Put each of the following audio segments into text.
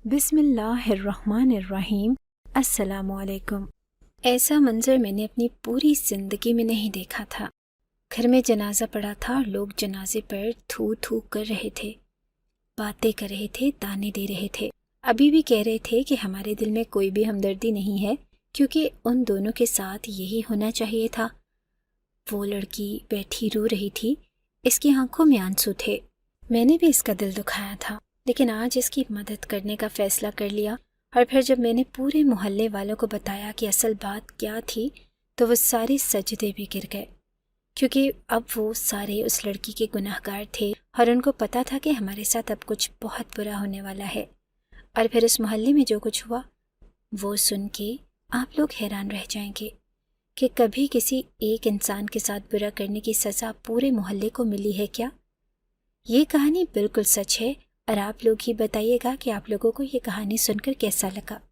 बिस्मिल्लाहिर्रहमानिर्रहीम। अस्सलामुअलैकुम। ऐसा मंजर मैंने अपनी पूरी ज़िंदगी में नहीं देखा था। घर में जनाजा पड़ा था और लोग जनाजे पर थू थू कर रहे थे, बातें कर रहे थे, ताने दे रहे थे। अभी भी कह रहे थे कि हमारे दिल में कोई भी हमदर्दी नहीं है, क्योंकि उन दोनों के साथ यही होना चाहिए था। वो लड़की बैठी रो रही थी, इसकी आंखों में आंसू थे। मैंने भी इसका दिल दुखाया था, लेकिन आज इसकी मदद करने का फ़ैसला कर लिया। और फिर जब मैंने पूरे मोहल्ले वालों को बताया कि असल बात क्या थी, तो वो सारे सजदे भी गिर गए, क्योंकि अब वो सारे उस लड़की के गुनाहगार थे और उनको पता था कि हमारे साथ अब कुछ बहुत बुरा होने वाला है। और फिर उस मोहल्ले में जो कुछ हुआ वो सुन के आप लोग हैरान रह जाएंगे कि कभी किसी एक इंसान के साथ बुरा करने की सज़ा पूरे मोहल्ले को मिली है क्या। ये कहानी बिल्कुल सच है, और आप लोग ही बताइएगा कि आप लोगों को ये कहानी सुनकर कैसा लगा।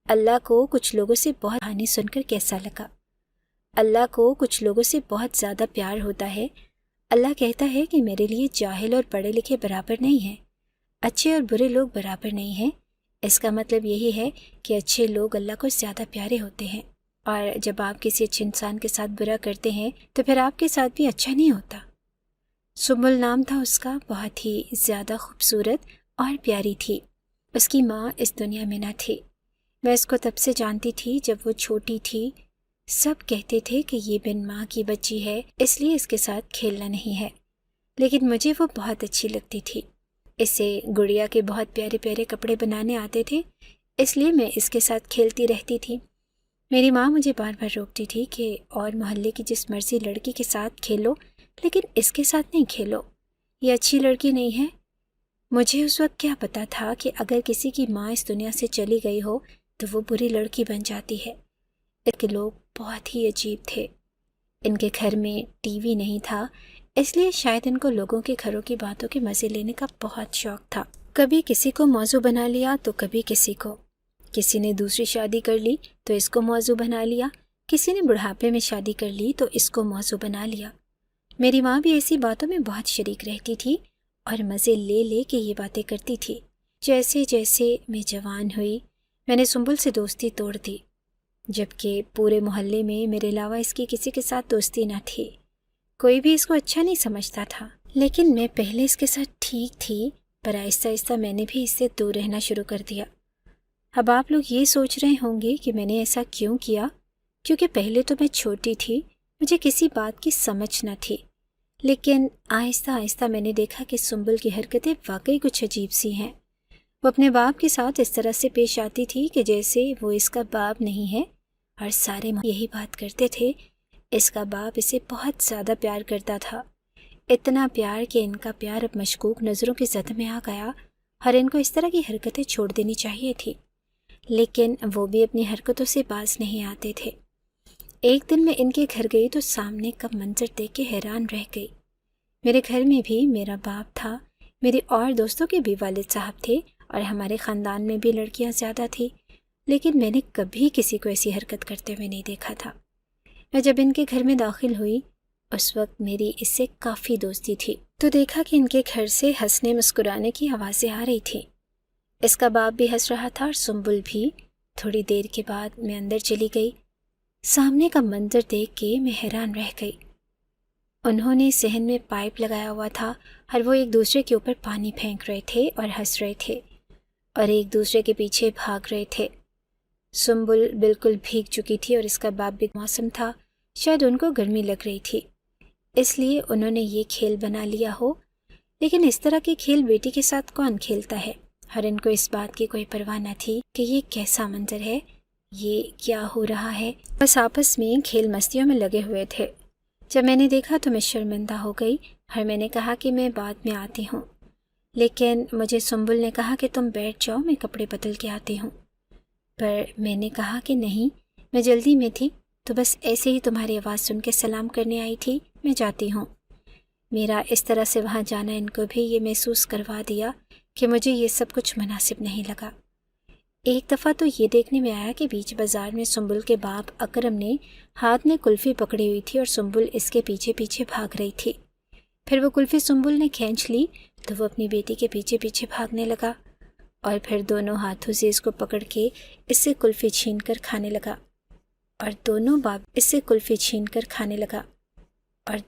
अल्लाह को कुछ लोगों से बहुत कहानी सुनकर कैसा लगा। अल्लाह को कुछ लोगों से बहुत ज़्यादा प्यार होता है। अल्लाह कहता है कि मेरे लिए जाहिल और पढ़े लिखे बराबर नहीं हैं, अच्छे और बुरे लोग बराबर नहीं हैं। इसका मतलब यही है कि अच्छे लोग अल्लाह को ज़्यादा प्यारे होते हैं, और जब आप किसी अच्छे इंसान के साथ बुरा करते हैं तो फिर आपके साथ भी अच्छा नहीं होता। सुम्बुल नाम था उसका, बहुत ही ज़्यादा खूबसूरत और प्यारी थी। उसकी माँ इस दुनिया में न थी। मैं इसको तब से जानती थी जब वो छोटी थी। सब कहते थे कि ये बिन माँ की बच्ची है, इसलिए इसके साथ खेलना नहीं है, लेकिन मुझे वो बहुत अच्छी लगती थी। इसे गुड़िया के बहुत प्यारे प्यारे कपड़े बनाने आते थे, इसलिए मैं इसके साथ खेलती रहती थी। मेरी माँ मुझे बार बार रोकती थी कि और मोहल्ले की जिस मर्जी लड़की के साथ खेलो, लेकिन इसके साथ नहीं खेलो, ये अच्छी लड़की नहीं है। मुझे उस वक्त क्या पता था कि अगर किसी की माँ इस दुनिया से चली गई हो तो वो बुरी लड़की बन जाती है। इनके लोग बहुत ही अजीब थे। इनके घर में टीवी नहीं था, इसलिए शायद इनको लोगों के घरों की बातों के मज़े लेने का बहुत शौक था। कभी किसी को मौजू बना लिया तो कभी किसी को। किसी ने दूसरी शादी कर ली तो इसको मौजू बना लिया, किसी ने बुढ़ापे में शादी कर ली तो इसको मौजू बना लिया। मेरी माँ भी ऐसी बातों में बहुत शरीक रहती थी और मज़े ले ले के ये बातें करती थी। जैसे जैसे मैं जवान हुई, मैंने सुम्बुल से दोस्ती तोड़ दी, जबकि पूरे मोहल्ले में मेरे अलावा इसकी किसी के साथ दोस्ती न थी। कोई भी इसको अच्छा नहीं समझता था, लेकिन मैं पहले इसके साथ ठीक थी, पर आहिस्ता आहिस्ता मैंने भी इससे दूर रहना शुरू कर दिया। अब आप लोग ये सोच रहे होंगे कि मैंने ऐसा क्यों किया, क्योंकि पहले तो मैं छोटी थी, मुझे किसी बात की समझ न थी। लेकिन आहिस्ता आहिस्ता मैंने देखा कि सुम्बुल की हरकतें वाकई कुछ अजीब सी हैं। वो अपने बाप के साथ इस तरह से पेश आती थी कि जैसे वो इसका बाप नहीं है, और सारे यही बात करते थे। इसका बाप इसे बहुत ज़्यादा प्यार करता था, इतना प्यार कि इनका प्यार अब मशकूक नज़रों की ज़द में आ गया और इनको इस तरह की हरकतें छोड़ देनी चाहिए थी, लेकिन वो भी अपनी हरकतों से बाज नहीं आते थे। एक दिन मैं इनके घर गई तो सामने का मंजर देख के हैरान रह गई। मेरे घर में भी मेरा बाप था, मेरे और दोस्तों के भी वालिद साहब थे, और हमारे ख़ानदान में भी लड़कियां ज़्यादा थी, लेकिन मैंने कभी किसी को ऐसी हरकत करते हुए नहीं देखा था। मैं जब इनके घर में दाखिल हुई उस वक्त मेरी इससे काफ़ी दोस्ती थी, तो देखा कि इनके घर से हंसने मुस्कुराने की आवाज़ें आ रही थी। इसका बाप भी हंस रहा था और सुम्बुल भी। थोड़ी देर के बाद मैं अंदर चली गई। सामने का मंजर देख के मैं हैरान रह गई। उन्होंने सहन में पाइप लगाया हुआ था और वो एक दूसरे के ऊपर पानी फेंक रहे थे और हंस रहे थे और एक दूसरे के पीछे भाग रहे थे। सुम्बुल बिल्कुल भीग चुकी थी और इसका बाप भी। मौसम था, शायद उनको गर्मी लग रही थी, इसलिए उन्होंने ये खेल बना लिया हो, लेकिन इस तरह के खेल बेटी के साथ कौन खेलता है। और इनको इस बात की कोई परवाह न थी कि ये कैसा मंजर है, ये क्या हो रहा है। बस आपस में खेल मस्तियों में लगे हुए थे। जब मैंने देखा तो मैं शर्मिंदा हो गई और मैंने कहा कि मैं बाद में आती हूँ, लेकिन मुझे सुम्बुल ने कहा कि तुम बैठ जाओ, मैं कपड़े बदल के आती हूँ। पर मैंने कहा कि नहीं, मैं जल्दी में थी, तो बस ऐसे ही तुम्हारी आवाज़ सुन के सलाम करने आई थी, मैं जाती हूँ। मेरा इस तरह से वहाँ जाना इनको भी ये महसूस करवा दिया कि मुझे ये सब कुछ मुनासिब नहीं लगा। एक दफ़ा तो ये देखने में आया कि बीच बाज़ार में सुम्बुल के बाप अकरम ने हाथ में कुल्फ़ी पकड़ी हुई थी और सुम्बुल इसके पीछे पीछे भाग रही थी। फिर वो कुल्फ़ी सुम्बुल ने खींच ली तो वो अपनी बेटी के पीछे पीछे भागने लगा और फिर दोनों हाथों से इसको पकड़ के इससे कुल्फ़ी छीन कर खाने लगा और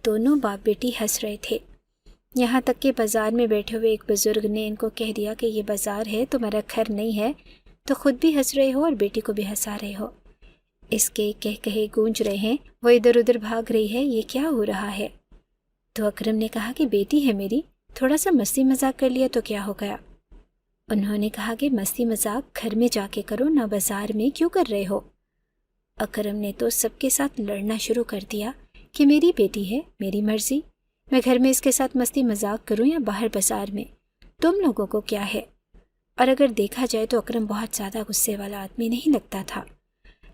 दोनों बाप बेटी हंस रहे थे। यहाँ तक कि बाज़ार में बैठे हुए एक बुज़ुर्ग ने इनको कह दिया कि ये बाज़ार है, तुम्हारा घर नहीं है, तो खुद भी हंस रहे हो और बेटी को भी हंसा रहे हो। इसके कह कहे गूंज रहे हैं, वो इधर उधर भाग रही है, ये क्या हो रहा है? तो अकरम ने कहा कि बेटी है मेरी, थोड़ा सा मस्ती मजाक कर लिया तो क्या हो गया। उन्होंने कहा कि मस्ती मजाक घर में जाके करो ना, बाज़ार में क्यों कर रहे हो। अकरम ने तो सबके साथ लड़ना शुरू कर दिया कि मेरी बेटी है, मेरी मर्ज़ी, मैं घर में इसके साथ मस्ती मजाक करूं या बाहर बाज़ार में, तुम लोगों को क्या है। और अगर देखा जाए तो अकरम बहुत ज़्यादा गुस्से वाला आदमी नहीं लगता था,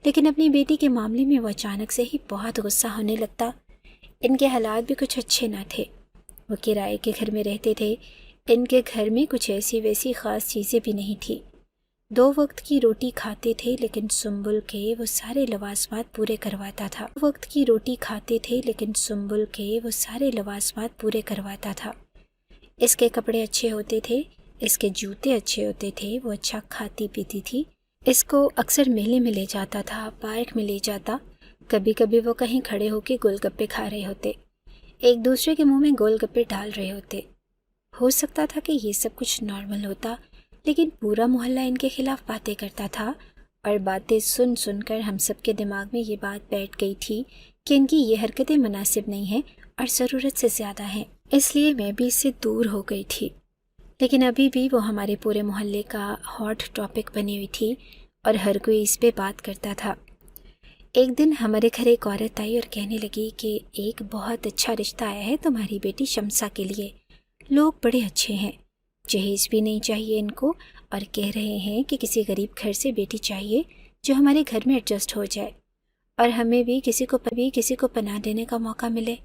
लेकिन अपनी बेटी के मामले में वो अचानक से ही बहुत गुस्सा होने लगता। इनके हालात भी कुछ अच्छे ना थे। वो किराए के घर में रहते थे। इनके घर में कुछ ऐसी वैसी ख़ास चीज़ें भी नहीं थी। 2 वक्त की रोटी खाते थे, लेकिन सुंबुल के वो सारे लवाजमात पूरे करवाता था। इसके कपड़े अच्छे होते थे, इसके जूते अच्छे होते थे, वो अच्छा खाती पीती थी। इसको अक्सर मेले में ले जाता था, पार्क में ले जाता। कभी कभी वो कहीं खड़े होकर गोलगप्पे खा रहे होते, एक दूसरे के मुंह में गोलगप्पे डाल रहे होते। हो सकता था कि ये सब कुछ नॉर्मल होता, लेकिन पूरा मोहल्ला इनके खिलाफ बातें करता था और बातें सुन सुनकर हम सब के दिमाग में ये बात बैठ गई थी कि इनकी ये हरकतें मुनासिब नहीं हैं और ज़रूरत से ज़्यादा हैं। इसलिए मैं भी इससे दूर हो गई थी। लेकिन अभी भी वो हमारे पूरे मोहल्ले का हॉट टॉपिक बनी हुई थी और हर कोई इस पे बात करता था। एक दिन हमारे घर एक औरत आई और कहने लगी कि एक बहुत अच्छा रिश्ता आया है तुम्हारी बेटी शम्सा के लिए, लोग बड़े अच्छे हैं, जहेज भी नहीं चाहिए इनको, और कह रहे हैं कि किसी गरीब घर से बेटी चाहिए जो हमारे घर में एडजस्ट हो जाए और हमें भी किसी को पनाह देने का मौका मिले।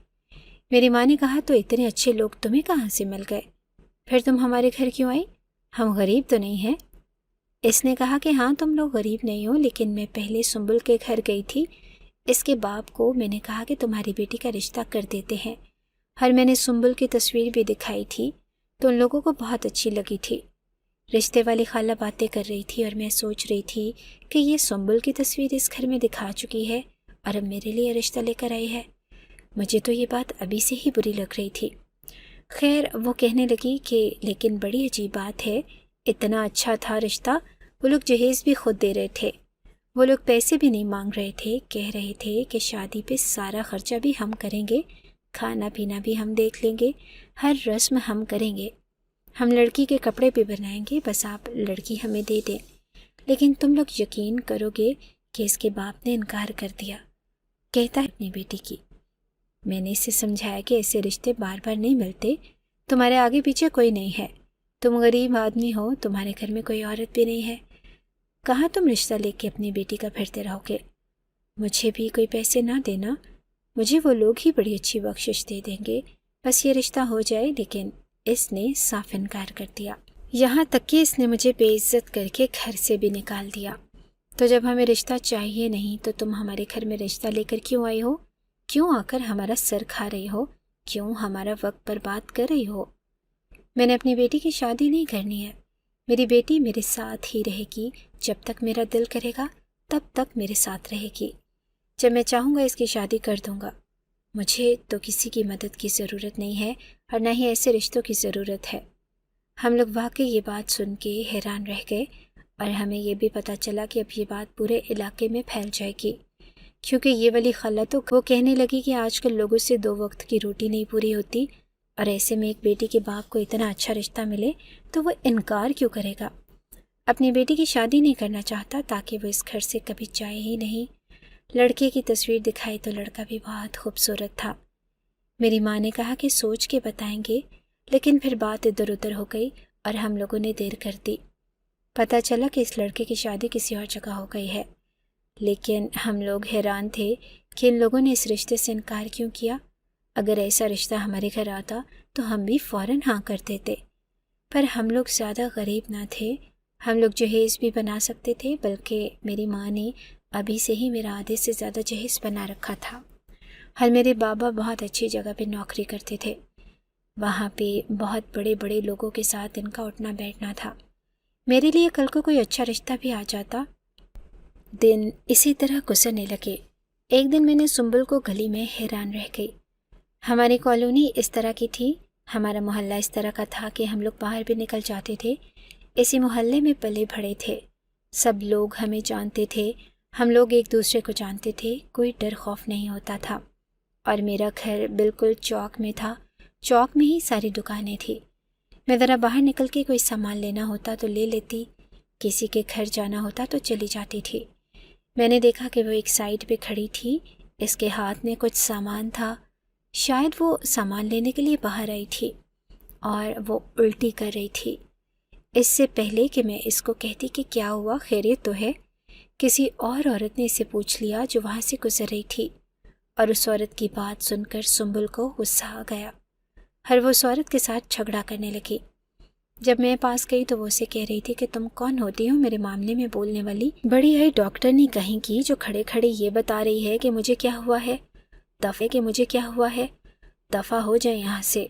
मेरी माँ ने कहा, तो इतने अच्छे लोग तुम्हें कहाँ से मिल गए, फिर तुम हमारे घर क्यों आई, हम गरीब तो नहीं हैं। इसने कहा कि हाँ तुम लोग गरीब नहीं हो, लेकिन मैं पहले सुंबुल के घर गई थी, इसके बाप को मैंने कहा कि तुम्हारी बेटी का रिश्ता कर देते हैं, और मैंने सुंबुल की तस्वीर भी दिखाई थी तो उन लोगों को बहुत अच्छी लगी थी। रिश्ते वाली खाला बातें कर रही थी और मैं सोच रही थी कि ये सुंबुल की तस्वीर इस घर में दिखा चुकी है और अब मेरे लिए रिश्ता लेकर आई है। मुझे तो ये बात अभी से ही बुरी लग रही थी। खैर वो कहने लगी कि लेकिन बड़ी अजीब बात है, इतना अच्छा था रिश्ता, वो लोग जहेज़ भी खुद दे रहे थे, वो लोग पैसे भी नहीं मांग रहे थे, कह रहे थे कि शादी पे सारा खर्चा भी हम करेंगे, खाना पीना भी हम देख लेंगे, हर रस्म हम करेंगे, हम लड़की के कपड़े भी बनाएंगे, बस आप लड़की हमें दे दें। लेकिन तुम लोग यकीन करोगे कि इसके बाप ने इनकार कर दिया। कहता है अपनी बेटी की, मैंने इसे समझाया कि ऐसे रिश्ते बार बार नहीं मिलते, तुम्हारे आगे पीछे कोई नहीं है, तुम गरीब आदमी हो, तुम्हारे घर में कोई औरत भी नहीं है, कहाँ तुम रिश्ता लेके अपनी बेटी का फिरते रहोगे। मुझे भी कोई पैसे ना देना, मुझे वो लोग ही बड़ी अच्छी बख्शिश दे देंगे, बस ये रिश्ता हो जाए। लेकिन इसने साफ इनकार कर दिया, यहाँ तक कि इसने मुझे बेइज्जत करके घर से भी निकाल दिया। तो जब हमें रिश्ता चाहिए नहीं तो तुम हमारे घर में रिश्ता लेकर क्यों आई हो, क्यों आकर हमारा सर खा रही हो, क्यों हमारा वक्त बर्बाद कर रही हो। मैंने अपनी बेटी की शादी नहीं करनी है, मेरी बेटी मेरे साथ ही रहेगी, जब तक मेरा दिल करेगा तब तक मेरे साथ रहेगी, जब मैं चाहूँगा इसकी शादी कर दूँगा। मुझे तो किसी की मदद की ज़रूरत नहीं है और न ही ऐसे रिश्तों की ज़रूरत है। हम लोग वाकई ये बात सुन के हैरान रह गए और हमें ये भी पता चला कि अब ये बात पूरे इलाके में फैल जाएगी, क्योंकि ये वाली खाला तो वो कहने लगी कि आजकल लोगों से 2 वक्त की रोटी नहीं पूरी होती और ऐसे में एक बेटी के बाप को इतना अच्छा रिश्ता मिले तो वो इनकार क्यों करेगा। अपनी बेटी की शादी नहीं करना चाहता ताकि वो इस घर से कभी जाए ही नहीं। लड़के की तस्वीर दिखाई तो लड़का भी बहुत खूबसूरत था। मेरी माँ ने कहा कि सोच के बताएंगे, लेकिन फिर बात इधर उधर हो गई और हम लोगों ने देर कर दी। पता चला कि इस लड़के की शादी किसी और जगह हो गई है, लेकिन हम लोग हैरान थे कि इन लोगों ने इस रिश्ते से इनकार क्यों किया। अगर ऐसा रिश्ता हमारे घर आता तो हम भी फ़ौरन हाँ कर देते, पर हम लोग ज़्यादा गरीब ना थे, हम लोग जहेज़ भी बना सकते थे, बल्कि मेरी माँ ने अभी से ही मेरा आधे से ज़्यादा जहेज़ बना रखा था। और मेरे बाबा बहुत अच्छी जगह पे नौकरी करते थे, वहाँ पे बहुत बड़े बड़े लोगों के साथ इनका उठना बैठना था। میرے لیے کل کو کوئی اچھا رشتہ بھی آ جاتا۔ دن اسی طرح گزرنے لگے۔ ایک دن میں نے سنبل کو گلی میں حیران رہ گئی۔ ہماری کالونی اس طرح کی تھی، ہمارا محلہ اس طرح کا تھا کہ ہم لوگ باہر بھی نکل جاتے تھے۔ اسی محلے میں پلے بڑھے تھے، سب لوگ ہمیں جانتے تھے، ہم لوگ ایک دوسرے کو جانتے تھے، کوئی ڈر خوف نہیں ہوتا تھا۔ اور میرا گھر بالکل چوک میں تھا، چوک میں ہی ساری دکانیں تھیں۔ میں ذرا باہر نکل کے کوئی سامان لینا ہوتا تو لے لیتی، کسی کے گھر جانا ہوتا تو چلی جاتی تھی۔ میں نے دیکھا کہ وہ ایک سائڈ پہ کھڑی تھی، اس کے ہاتھ میں کچھ سامان تھا، شاید وہ سامان لینے کے لیے باہر آئی تھی، اور وہ الٹی کر رہی تھی۔ اس سے پہلے کہ میں اس کو کہتی کہ کیا ہوا، خیریت تو ہے، کسی اور عورت نے اسے پوچھ لیا جو وہاں سے گزر رہی تھی، اور اس عورت کی بات سن کر سنبل کو غصہ آ گیا، ہر وہ اس عورت کے ساتھ جھگڑا کرنے لگی۔ جب میں پاس گئی تو وہ اسے کہہ رہی تھی کہ تم کون ہوتی ہو میرے معاملے میں بولنے والی، بڑی آئی ڈاکٹرنی کہیں کی جو کھڑے کھڑے یہ بتا رہی ہے کہ مجھے کیا ہوا ہے، دفع ہو جائے یہاں سے۔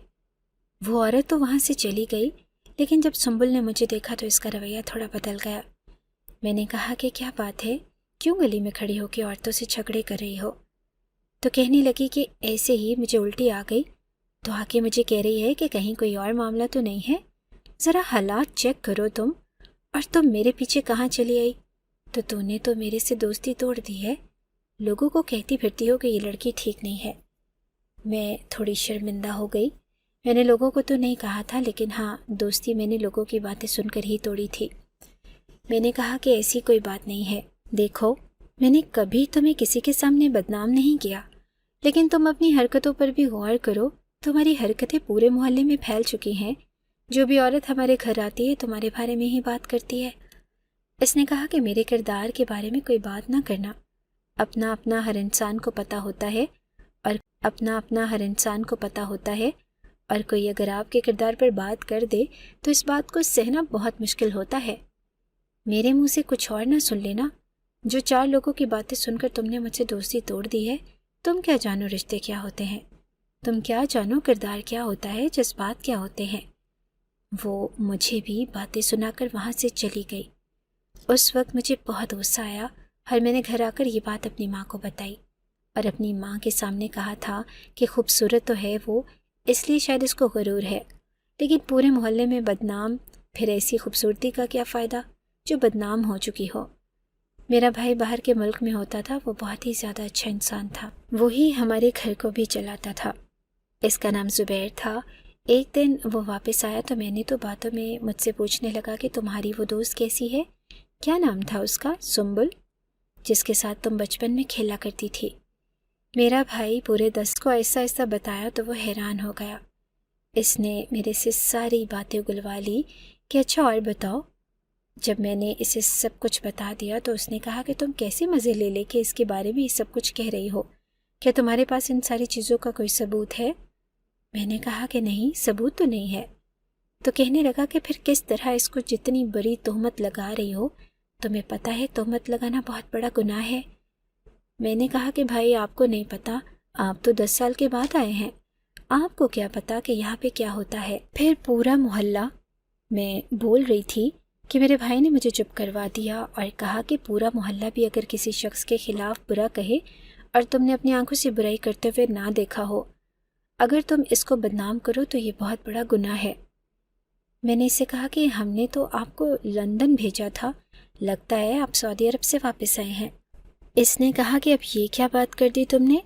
وہ عورت تو وہاں سے چلی گئی، لیکن جب سنبل نے مجھے دیکھا تو اس کا رویہ تھوڑا بدل گیا۔ میں نے کہا کہ کیا بات ہے، کیوں گلی میں کھڑی ہو کے عورتوں سے جھگڑے کر رہی ہو؟ تو کہنے لگی کہ ایسے ہی مجھے الٹی آ گئی، تو آ کے مجھے کہہ رہی ہے کہ کہیں کوئی اور معاملہ تو نہیں ہے، ذرا حالات چیک کرو تم، اور تم میرے پیچھے کہاں چلی آئی؟ تو نے تو میرے سے دوستی توڑ دی ہے، لوگوں کو کہتی پھرتی ہو کہ یہ لڑکی ٹھیک نہیں ہے۔ میں تھوڑی شرمندہ ہو گئی، میں نے لوگوں کو تو نہیں کہا تھا، لیکن ہاں دوستی میں نے لوگوں کی باتیں سن کر ہی توڑی تھی۔ میں نے کہا کہ ایسی کوئی بات نہیں ہے، دیکھو میں نے کبھی تمہیں کسی کے سامنے بدنام نہیں کیا، لیکن تم اپنی حرکتوں پر بھی غور کرو، تمہاری حرکتیں پورے محلے میں پھیل چکی ہیں، جو بھی عورت ہمارے گھر آتی ہے تمہارے بارے میں ہی بات کرتی ہے۔ اس نے کہا کہ میرے کردار کے بارے میں کوئی بات نہ کرنا، اپنا اپنا ہر انسان کو پتہ ہوتا ہے، اور کوئی اگر آپ کے کردار پر بات کر دے تو اس بات کو سہنا بہت مشکل ہوتا ہے۔ میرے منہ سے کچھ اور نہ سن لینا، جو 4 لوگوں کی باتیں سن کر تم نے مجھ سے دوستی توڑ دی ہے۔ تم کیا جانو رشتے کیا ہوتے ہیں، تم کیا جانو کردار کیا ہوتا ہے، جذبات کیا ہوتے ہیں۔ وہ مجھے بھی باتیں سنا کر وہاں سے چلی گئی۔ اس وقت مجھے بہت غصہ آیا، اور میں نے گھر آ کر یہ بات اپنی ماں کو بتائی، اور اپنی ماں کے سامنے کہا تھا کہ خوبصورت تو ہے وہ، اس لیے شاید اس کو غرور ہے، لیکن پورے محلے میں بدنام، پھر ایسی خوبصورتی کا کیا فائدہ جو بدنام ہو چکی ہو۔ میرا بھائی باہر کے ملک میں ہوتا تھا، وہ بہت ہی زیادہ اچھا انسان تھا، وہی ہمارے گھر کو بھی چلاتا تھا، اس کا نام زبیر تھا۔ ایک دن وہ واپس آیا تو میں نے تو باتوں میں مجھ سے پوچھنے لگا کہ تمہاری وہ دوست کیسی ہے؟ کیا نام تھا اس کا؟ سنبل، جس کے ساتھ تم بچپن میں کھیلا کرتی تھی۔ میرا بھائی پورے 10 کو ایسا ایسا بتایا تو وہ حیران ہو گیا، اس نے میرے سے ساری باتیں اگلوا لی کہ اچھا اور بتاؤ۔ جب میں نے اسے سب کچھ بتا دیا تو اس نے کہا کہ تم کیسے مزے لے لے کے اس کے بارے میں یہ سب کچھ کہہ رہی ہو، کیا تمہارے پاس ان ساری چیزوں کا کوئی ثبوت ہے؟ میں نے کہا کہ نہیں، ثبوت تو نہیں ہے۔ تو کہنے لگا کہ پھر کس طرح اس کو جتنی بڑی تہمت لگا رہی ہو، تمہیں پتہ ہے تہمت لگانا بہت بڑا گناہ ہے۔ میں نے کہا کہ بھائی آپ کو نہیں پتہ، آپ تو 10 سال کے بعد آئے ہیں، آپ کو کیا پتہ کہ یہاں پہ کیا ہوتا ہے، پھر پورا محلہ۔ میں بول رہی تھی کہ میرے بھائی نے مجھے چپ کروا دیا اور کہا کہ پورا محلہ بھی اگر کسی شخص کے خلاف برا کہے اور تم نے اپنی آنکھوں سے برائی کرتے ہوئے نہ دیکھا ہو، اگر تم اس کو بدنام کرو تو یہ بہت بڑا گناہ ہے۔ میں نے اسے کہا کہ ہم نے تو آپ کو لندن بھیجا تھا، لگتا ہے آپ سعودی عرب سے واپس آئے ہیں۔ اس نے کہا کہ اب یہ کیا بات کر دی تم نے؟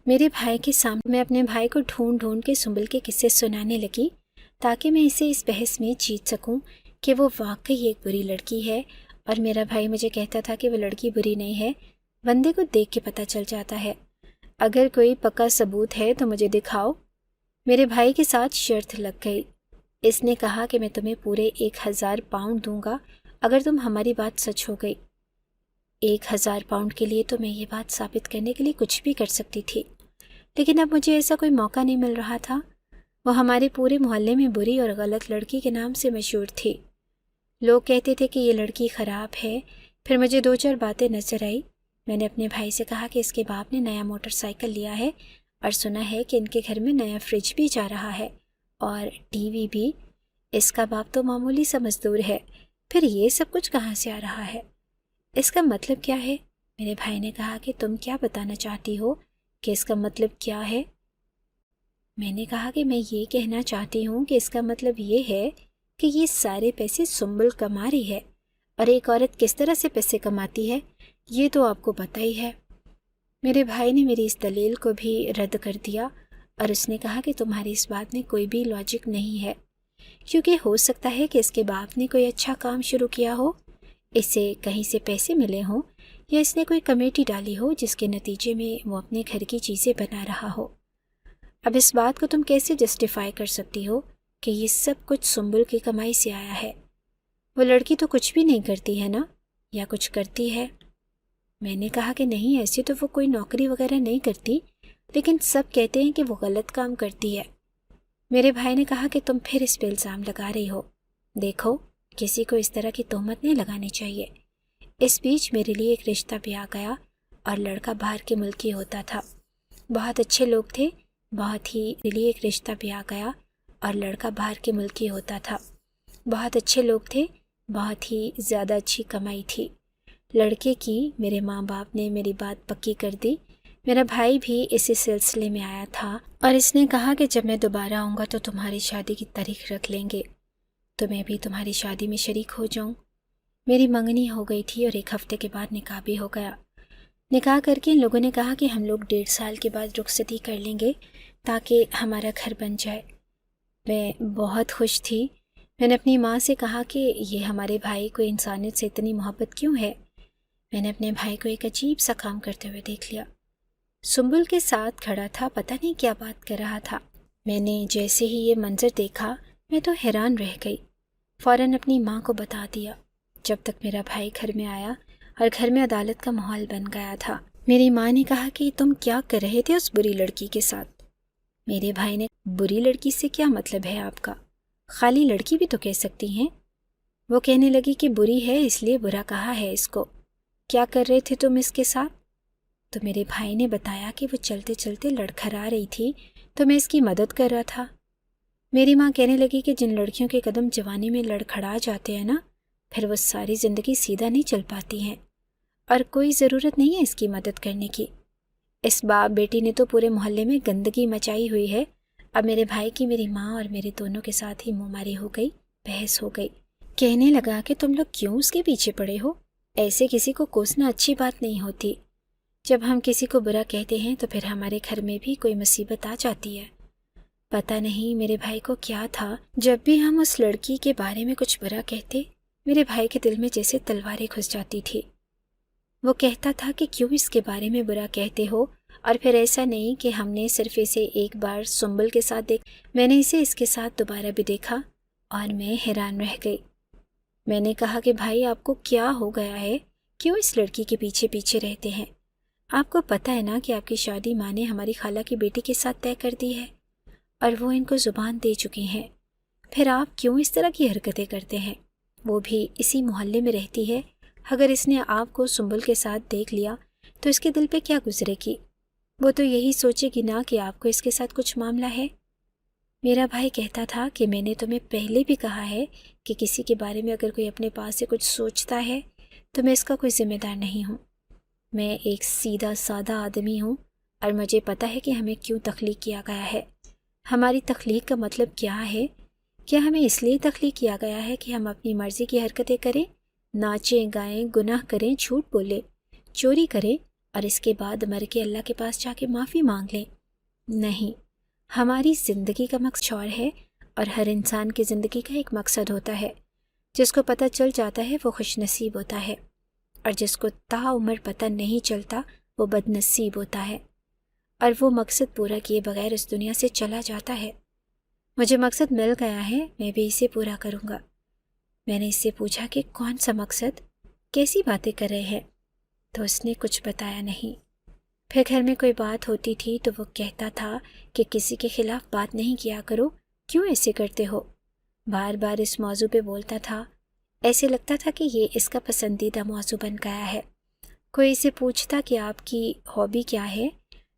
میرے بھائی کے سامنے میں اپنے بھائی کو ڈھونڈ ڈھونڈ کے سنبل کے قصے سنانے لگی تاکہ میں اسے اس بحث میں جیت سکوں کہ وہ واقعی ایک بری لڑکی ہے، اور میرا بھائی مجھے کہتا تھا کہ وہ لڑکی بری نہیں ہے، بندے کو دیکھ کے پتہ چل جاتا ہے، اگر کوئی پکا ثبوت ہے تو مجھے دکھاؤ۔ میرے بھائی کے ساتھ شرط لگ گئی، اس نے کہا کہ میں تمہیں پورے 1000 پاؤنڈ دوں گا اگر تم ہماری بات سچ ہو گئی۔ 1000 پاؤنڈ کے لیے تو میں یہ بات ثابت کرنے کے لیے کچھ بھی کر سکتی تھی، لیکن اب مجھے ایسا کوئی موقع نہیں مل رہا تھا۔ وہ ہمارے پورے محلے میں بری اور غلط لڑکی کے نام سے مشہور تھی، لوگ کہتے تھے کہ یہ لڑکی خراب ہے۔ پھر مجھے 2-4 باتیں نظر آئی، میں نے اپنے بھائی سے کہا کہ اس کے باپ نے نیا موٹر سائیکل لیا ہے، اور سنا ہے کہ ان کے گھر میں نیا فریج بھی جا رہا ہے، اور ٹی وی بھی۔ اس کا باپ تو معمولی سا مزدور ہے، پھر یہ سب کچھ کہاں سے آ رہا ہے؟ اس کا مطلب کیا ہے؟ میرے بھائی نے کہا کہ تم کیا بتانا چاہتی ہو کہ اس کا مطلب کیا ہے؟ میں نے کہا کہ میں یہ کہنا چاہتی ہوں کہ اس کا مطلب یہ ہے کہ یہ سارے پیسے سنبل کما رہی ہے، اور ایک عورت کس طرح سے پیسے کماتی ہے یہ تو آپ کو پتہ ہی ہے۔ میرے بھائی نے میری اس دلیل کو بھی رد کر دیا اور اس نے کہا کہ تمہاری اس بات میں کوئی بھی لاجک نہیں ہے، کیونکہ ہو سکتا ہے کہ اس کے باپ نے کوئی اچھا کام شروع کیا ہو، اسے کہیں سے پیسے ملے ہوں، یا اس نے کوئی کمیٹی ڈالی ہو جس کے نتیجے میں وہ اپنے گھر کی چیزیں بنا رہا ہو۔ اب اس بات کو تم کیسے جسٹیفائی کر سکتی ہو کہ یہ سب کچھ سنبل کی کمائی سے آیا ہے؟ وہ لڑکی تو کچھ بھی نہیں کرتی ہے نا، یا کچھ کرتی ہے؟ میں نے کہا کہ نہیں، ایسے تو وہ کوئی نوکری وغیرہ نہیں کرتی، لیکن سب کہتے ہیں کہ وہ غلط کام کرتی ہے۔ میرے بھائی نے کہا کہ تم پھر اس پہ الزام لگا رہی ہو، دیکھو کسی کو اس طرح کی تہمت نہیں لگانی چاہیے۔ اس بیچ میرے لیے ایک رشتہ بھی آ گیا، اور لڑکا باہر کے ملک ہی ہوتا تھا۔ بہت اچھے لوگ تھے، بہت ہی میرے لیے ایک رشتہ بھی آ گیا اور لڑکا باہر کے ملک ہی ہوتا تھا۔ بہت اچھے لوگ تھے، بہت ہی زیادہ اچھی کمائی تھی۔ لڑکے کی میرے ماں باپ نے میری بات پکی کر دی۔ میرا بھائی بھی اسی سلسلے میں آیا تھا، اور اس نے کہا کہ جب میں دوبارہ آؤں گا تو تمہاری شادی کی تاریخ رکھ لیں گے، تو میں بھی تمہاری شادی میں شریک ہو جاؤں۔ میری منگنی ہو گئی تھی اور ایک ہفتے کے بعد نکاح بھی ہو گیا۔ نکاح کر کے ان لوگوں نے کہا کہ ہم لوگ 1.5 سال کے بعد رخصتی کر لیں گے تاکہ ہمارا گھر بن جائے۔ میں بہت خوش تھی۔ میں نے اپنی ماں سے کہا کہ یہ ہمارے بھائی کو انسانیت سے اتنی محبت کیوں ہے؟ میں نے اپنے بھائی کو ایک عجیب سا کام کرتے ہوئے دیکھ لیا۔ سنبل کے ساتھ کھڑا تھا، پتہ نہیں کیا بات کر رہا تھا۔ میں نے جیسے ہی یہ منظر دیکھا میں تو حیران رہ گئی۔ فوراً اپنی ماں کو بتا دیا۔ جب تک میرا بھائی گھر میں آیا اور گھر میں عدالت کا ماحول بن گیا تھا، میری ماں نے کہا کہ تم کیا کر رہے تھے اس بری لڑکی کے ساتھ؟ میرے بھائی نے، بری لڑکی سے کیا مطلب ہے آپ کا؟ خالی لڑکی بھی تو کہہ سکتی ہیں۔ وہ کہنے لگی کہ بری ہے اس لیے برا کہا ہے اس کو۔ کیا کر رہے تھے تم اس کے ساتھ؟ تو میرے بھائی نے بتایا کہ وہ چلتے چلتے لڑکھڑا رہی تھی تو میں اس کی مدد کر رہا تھا۔ میری ماں کہنے لگی کہ جن لڑکیوں کے قدم جوانی میں لڑکھڑا جاتے ہیں نا، پھر وہ ساری زندگی سیدھا نہیں چل پاتی ہیں، اور کوئی ضرورت نہیں ہے اس کی مدد کرنے کی۔ اس باپ بیٹی نے تو پورے محلے میں گندگی مچائی ہوئی ہے۔ اب میرے بھائی کی میری ماں اور میرے دونوں کے ساتھ ہی منہ ماری ہو گئی، بحث ہو گئی۔ کہنے لگا کہ تم لوگ کیوں اس کے پیچھے پڑے ہو؟ ایسے کسی کو کوسنا اچھی بات نہیں ہوتی۔ جب ہم کسی کو برا کہتے ہیں تو پھر ہمارے گھر میں بھی کوئی مصیبت آ جاتی ہے۔ پتہ نہیں میرے بھائی کو کیا تھا، جب بھی ہم اس لڑکی کے بارے میں کچھ برا کہتے، میرے بھائی کے دل میں جیسے تلواریں گھس جاتی تھی۔ وہ کہتا تھا کہ کیوں اس کے بارے میں برا کہتے ہو، اور پھر ایسا نہیں کہ ہم نے صرف اسے ایک بار سنبل کے ساتھ میں نے اسے اس کے ساتھ دوبارہ بھی دیکھا، اور میں حیران رہ گئی۔ میں نے کہا کہ بھائی آپ کو کیا ہو گیا ہے، کیوں اس لڑکی کے پیچھے پیچھے رہتے ہیں؟ آپ کو پتہ ہے نا کہ آپ کی شادی ماں نے ہماری خالہ کی بیٹی کے ساتھ طے کر دی ہے، اور وہ ان کو زبان دے چکی ہیں۔ پھر آپ کیوں اس طرح کی حرکتیں کرتے ہیں؟ وہ بھی اسی محلے میں رہتی ہے۔ اگر اس نے آپ کو سنبل کے ساتھ دیکھ لیا تو اس کے دل پہ کیا گزرے گی؟ وہ تو یہی سوچے گی نا کہ آپ کو اس کے ساتھ کچھ معاملہ ہے۔ میرا بھائی کہتا تھا کہ میں نے تمہیں پہلے بھی کہا ہے کہ کسی کے بارے میں اگر کوئی اپنے پاس سے کچھ سوچتا ہے تو میں اس کا کوئی ذمہ دار نہیں ہوں۔ میں ایک سیدھا سادہ آدمی ہوں، اور مجھے پتہ ہے کہ ہمیں کیوں تخلیق کیا گیا ہے۔ ہماری تخلیق کا مطلب کیا ہے؟ کیا ہمیں اس لیے تخلیق کیا گیا ہے کہ ہم اپنی مرضی کی حرکتیں کریں، ناچیں گائیں، گناہ کریں، جھوٹ بولیں، چوری کریں، اور اس کے بعد مر کے اللہ کے پاس جا کے معافی مانگ لیں؟ نہیں، ہماری زندگی کا مقصد اور ہے، اور ہر انسان کی زندگی کا ایک مقصد ہوتا ہے۔ جس کو پتہ چل جاتا ہے وہ خوش نصیب ہوتا ہے، اور جس کو عمر پتہ نہیں چلتا وہ بد نصیب ہوتا ہے، اور وہ مقصد پورا کیے بغیر اس دنیا سے چلا جاتا ہے۔ مجھے مقصد مل گیا ہے، میں بھی اسے پورا کروں گا۔ میں نے اس سے پوچھا کہ کون سا مقصد، کیسی باتیں کر رہے ہیں؟ تو اس نے کچھ بتایا نہیں۔ پھر گھر میں کوئی بات ہوتی تھی تو وہ کہتا تھا کہ کسی کے خلاف بات نہیں کیا کرو، کیوں ایسے کرتے ہو؟ بار بار اس موضوع پہ بولتا تھا۔ ایسے لگتا تھا کہ یہ اس کا پسندیدہ موضوع بن گیا ہے۔ کوئی اسے پوچھتا کہ آپ کی ہابی کیا ہے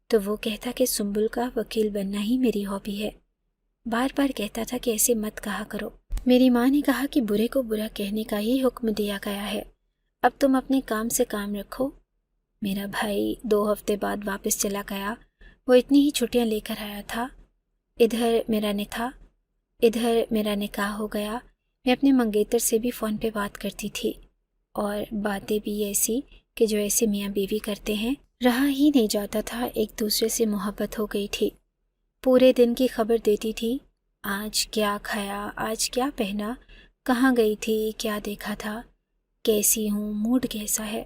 تو وہ کہتا کہ سنبل کا وکیل بننا ہی میری ہابی ہے۔ بار بار کہتا تھا کہ ایسے مت کہا کرو۔ میری ماں نے کہا کہ برے کو برا کہنے کا ہی حکم دیا گیا ہے، اب تم اپنے کام سے کام رکھو۔ میرا بھائی 2 ہفتے بعد واپس چلا گیا۔ وہ اتنی ہی چھٹیاں لے کر آیا تھا۔ ادھر میرا نکاح ہو گیا۔ میں اپنے منگیتر سے بھی فون پہ بات کرتی تھی، اور باتیں بھی ایسی کہ جو ایسے میاں بیوی کرتے ہیں۔ رہا ہی نہیں جاتا تھا، ایک دوسرے سے محبت ہو گئی تھی۔ پورے دن کی خبر دیتی تھی، آج کیا کھایا، آج کیا پہنا، کہاں گئی تھی، کیا دیکھا تھا، کیسی ہوں، موڈ کیسا ہے۔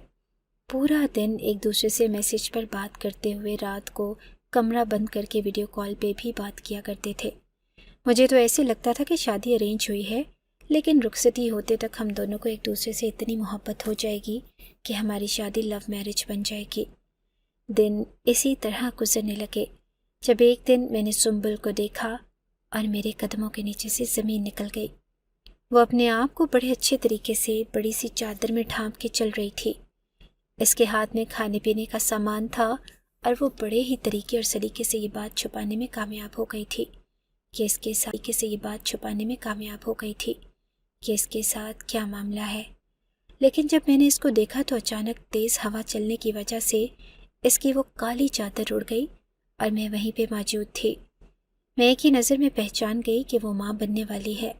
پورا دن ایک دوسرے سے میسج پر بات کرتے ہوئے رات کو کمرہ بند کر کے ویڈیو کال پہ بھی بات کیا کرتے تھے۔ مجھے تو ایسے لگتا تھا کہ شادی ارینج ہوئی ہے، لیکن رخصتی ہوتے تک ہم دونوں کو ایک دوسرے سے اتنی محبت ہو جائے گی کہ ہماری شادی لو میرج بن جائے گی۔ دن اسی طرح گزرنے لگے، جب ایک دن میں نے سنبل کو دیکھا اور میرے قدموں کے نیچے سے زمین نکل گئی۔ وہ اپنے آپ کو بڑے اچھے طریقے سے بڑی سی چادر میں ڈھانپ کے چل رہی تھی۔ اس کے ہاتھ میں کھانے پینے کا سامان تھا، اور وہ بڑے ہی طریقے اور سلیقے سے یہ بات چھپانے میں کامیاب ہو گئی تھی کہ اس کے ساتھ کیا معاملہ ہے۔ لیکن جب میں نے اس کو دیکھا تو اچانک تیز ہوا چلنے کی وجہ سے اس کی وہ کالی چادر اڑ گئی، اور میں وہیں پہ موجود تھی۔ میں ایک ہی نظر میں پہچان گئی کہ وہ ماں بننے والی ہے۔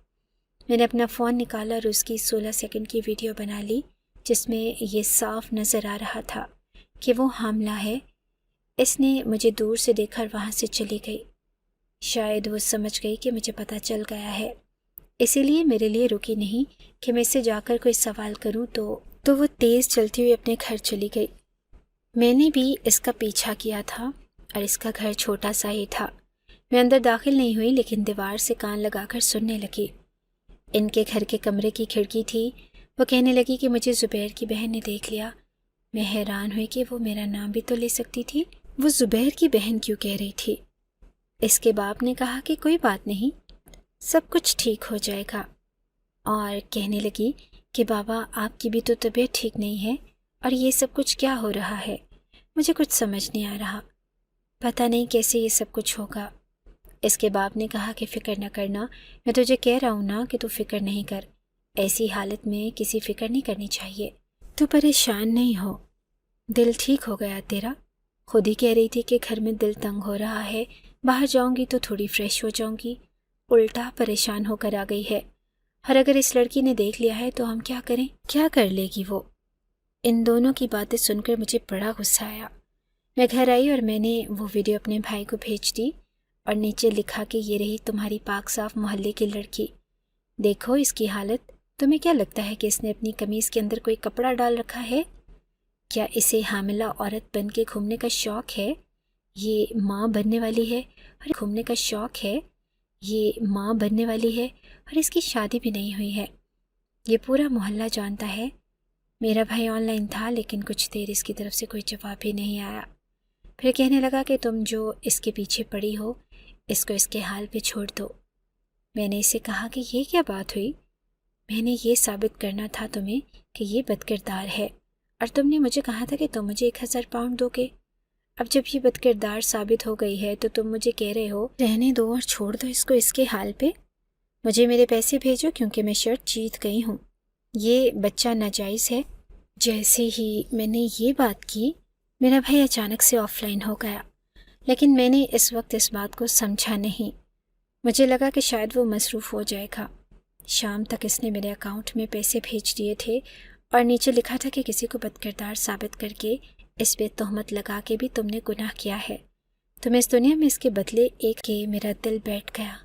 میں نے اپنا فون نکالا اور اس کی 16 سیکنڈ کی ویڈیو بنا لی، جس میں یہ صاف نظر آ رہا تھا کہ وہ حاملہ ہے۔ اس نے مجھے دور سے دیکھا اور وہاں سے چلی گئی۔ شاید وہ سمجھ گئی کہ مجھے پتہ چل گیا ہے، اسی لیے میرے لیے رکی نہیں کہ میں اس سے جا کر کوئی سوال کروں، تو وہ تیز چلتی ہوئی اپنے گھر چلی گئی۔ میں نے بھی اس کا پیچھا کیا تھا، اور اس کا گھر چھوٹا سا ہی تھا۔ میں اندر داخل نہیں ہوئی، لیکن دیوار سے کان لگا کر سننے لگی۔ ان کے گھر کے کمرے کی کھڑکی تھی۔ وہ کہنے لگی کہ مجھے زبیر کی بہن نے دیکھ لیا۔ میں حیران ہوئی کہ وہ میرا نام بھی تو لے سکتی تھی، وہ زبیر کی بہن کیوں کہہ رہی تھی؟ اس کے باپ نے کہا کہ کوئی بات نہیں، سب کچھ ٹھیک ہو جائے گا، اور کہنے لگی کہ بابا آپ کی بھی تو طبیعت ٹھیک نہیں ہے، اور یہ سب کچھ کیا ہو رہا ہے؟ مجھے کچھ سمجھ نہیں آ رہا، پتہ نہیں کیسے یہ سب کچھ ہوگا۔ اس کے باپ نے کہا کہ فکر نہ کرنا، میں تجھے کہہ رہا ہوں نا کہ تو فکر نہیں کر، ایسی حالت میں کسی فکر نہیں کرنی چاہیے، تو پریشان نہیں ہو، دل ٹھیک ہو گیا تیرا؟ خود ہی کہہ رہی تھی کہ گھر میں دل تنگ ہو رہا ہے، باہر جاؤں گی تو تھوڑی فریش ہو جاؤں گی، الٹا پریشان ہو کر آ گئی ہے۔ اور اگر اس لڑکی نے دیکھ لیا ہے تو ہم کیا کریں؟ کیا کر لے گی وہ؟ ان دونوں کی باتیں سن کر مجھے بڑا غصہ آیا۔ میں گھر آئی اور میں نے وہ ویڈیو اپنے بھائی کو بھیج دی، اور نیچے لکھا کہ یہ رہی تمہاری پاک صاف محلے کی لڑکی، دیکھو اس کی حالت، تمہیں کیا لگتا ہے کہ اس نے اپنی قمیض کے اندر کوئی کپڑا ڈال رکھا ہے؟ کیا اسے حاملہ عورت بن کے گھومنے کا شوق ہے؟ یہ ماں بننے والی ہے اور گھومنے کا شوق ہے، یہ ماں بننے والی ہے اور اس کی شادی بھی نہیں ہوئی ہے، یہ پورا محلہ جانتا ہے۔ میرا بھائی آن لائن تھا، لیکن کچھ دیر اس کی طرف سے کوئی جواب بھی نہیں آیا۔ پھر کہنے لگا کہ تم جو اس کے پیچھے پڑی ہو، اس کو اس کے حال پہ چھوڑ دو۔ میں نے اسے کہا کہ یہ کیا بات ہوئی؟ میں نے یہ ثابت کرنا تھا تمہیں کہ یہ بد کردار ہے، اور تم نے مجھے کہا تھا کہ تم مجھے 1000 پاؤنڈ دو گے۔ اب جب یہ بد کردار ثابت ہو گئی ہے تو تم مجھے کہہ رہے ہو رہنے دو اور چھوڑ دو اس کو اس کے حال پہ۔ مجھے میرے پیسے بھیجو، کیونکہ میں شرط جیت گئی ہوں، یہ بچہ ناجائز ہے۔ جیسے ہی میں نے یہ بات کی، میرا بھائی اچانک سے آف لائن ہو گیا، لیکن میں نے اس وقت اس بات کو سمجھا نہیں۔ مجھے لگا کہ شاید وہ مصروف ہو جائے گا۔ شام تک اس نے میرے اکاؤنٹ میں پیسے بھیج دیے تھے، اور نیچے لکھا تھا کہ کسی کو بد کردار ثابت کر کے اس پہ تہمت لگا کے بھی تم نے گناہ کیا ہے، تم اس دنیا میں اس کے بدلے ایک کے۔ میرا دل بیٹھ گیا۔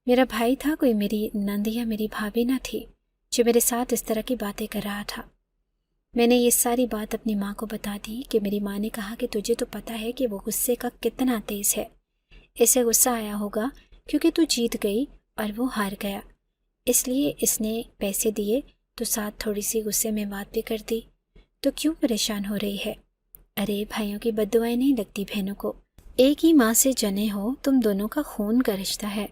میرا بھائی تھا، کوئی میری نند یا میری بھابھی نہ تھی جو میرے ساتھ اس طرح کی باتیں کر رہا تھا۔ میں نے یہ ساری بات اپنی ماں کو بتا دی کہ میری ماں نے کہا کہ تجھے تو پتہ ہے کہ وہ غصے کا کتنا تیز ہے، اسے غصہ آیا ہوگا کیونکہ تو جیت گئی اور وہ ہار گیا، اس لیے اس نے پیسے دیے تو ساتھ تھوڑی سی غصے میں بات بھی کر دی، تو کیوں پریشان ہو رہی ہے؟ ارے بھائیوں کی بد دعائیں نہیں لگتی بہنوں کو، ایک ہی ماں سے جنے ہو، تم دونوں کا خون کا رشتہ ہے،